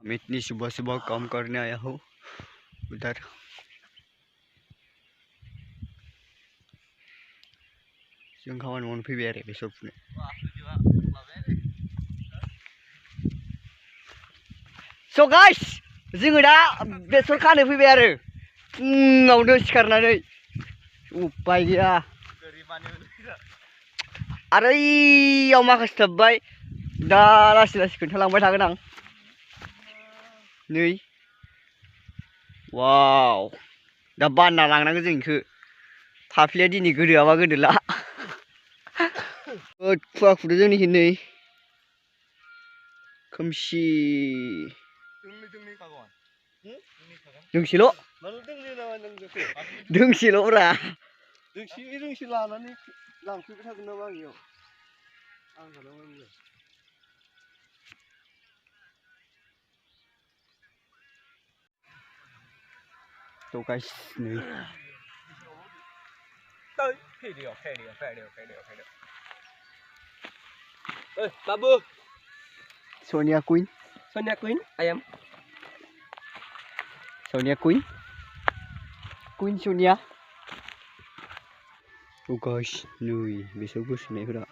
मैं इतनी सुबह सुबह काम करने आया हूँ उधर। जों खामानि मावनो फैबाय आरो बेसर फुनो। So guys, जोङो दा बेसर खानो फैबाय आरो फुङावनो सिखारनानै उपाय गैया आरो इयाव माखासे थाबबाय दा लासै लासै खोन्थालांबाय थागोन आं। नै वाव दा बानना लांनांगोन जों इखो फाफ्लिया दिनै गोदोआबा गोदोला खुवा खुदो जोंनिखि नै खोमसि दोंसेल' दोंसेल'ब्रा दोंसे लानानै लांफैबाय थागोन नामा आंनियाव आं हालामोन। तो guys नै Babu Sonia Queen I am Sonia Queen Sonia. Oh guys नै बेसर बोसोनायफोरा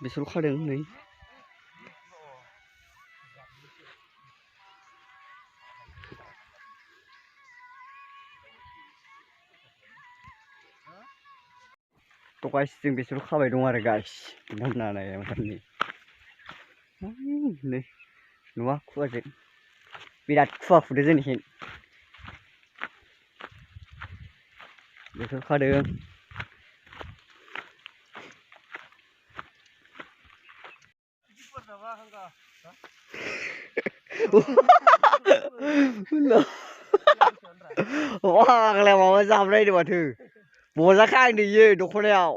बेसर खादों नै तो गाइस जों बेसर खाबाय दं आरो गाइस नायनाय नै नै नुवा खुवाजों बिराद खुवा खुदो जोंनिथिं बेसर खादों वागलाय माबा जाबलायदों माथो बजा खांदों इयो दखनायाव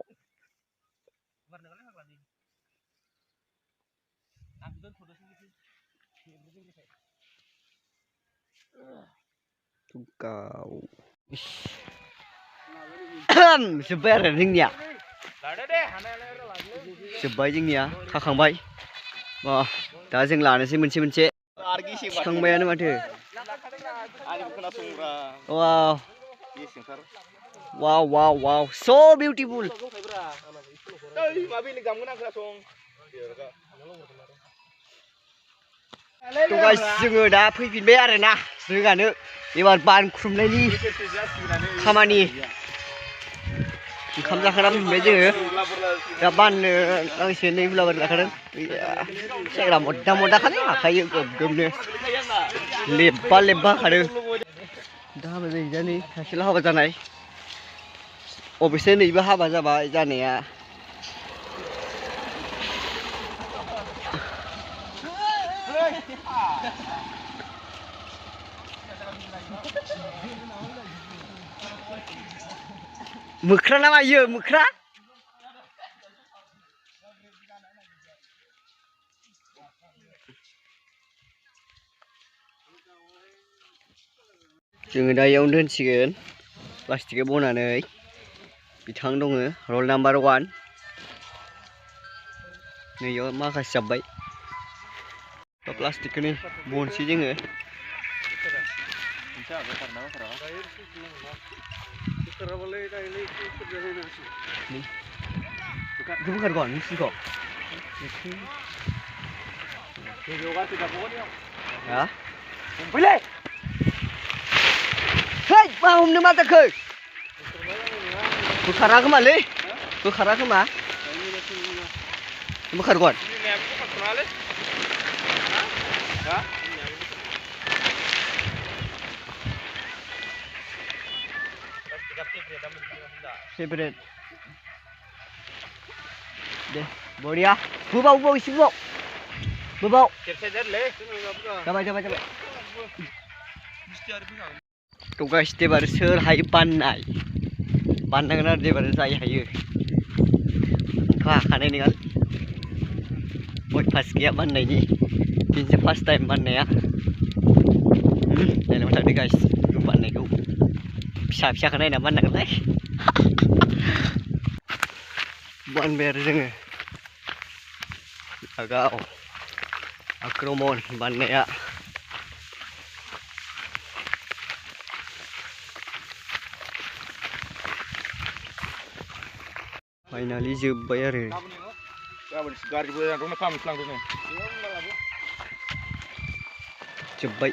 जोब्बाय आरो जोंनिया जोब्बाय जोंनिया खाखांबाय दा जों लानोसै मोनसे थिखांबायानो माथो वाव वाव वाव so beautiful तो गाइस जोङो दा फैफिनबाय आरोना रोगानो एबार बानख्रुमनायनि खामानि ओंखाम जाखांना फैफिनबाय जोङो दा बाननो गांसे नै हुलाबारि लाखादों सेंग्रा मदा खालै हाखायो गोगोमनो लेब्बा हाखादों दा हाबा जायो दा नै सासेल' हाबा जानाय अबेसे नैबो हाबा जाबाय जानाया मोख्रा ना मायो मोख्रा जोङो दा इयावनो दोनसिगोन प्लास्टिकआव बनानै बिथां दङ रल नाम्बार 1 नै इयाव माखासे जाब्बाय प्लास्टिकखौनो बनसै जोङो बोखारगोन मिसिनखौ फैलै है मा हमनो मा जाखो बोखारा खोमालै बोखारा खोमा बोखारगोन फेभरेट दे बरिया बोबाव एसे बोबाव जाबाय तो गाइस देबार सोर हायो बाननांगोन आरो देबार जाय हायो हाखानाय नङा अयभास गैया बाननायनि दिनैसो फार्स्ट टाइम बाननाया नायलांबाय थादो गाइस बाननायखौ फिसा नायना बाननांगोनलै बानबाय आरो जोङो लागाव आक्रमण बाननाया फाइनालि जोब्बाय आरो जोब्बाय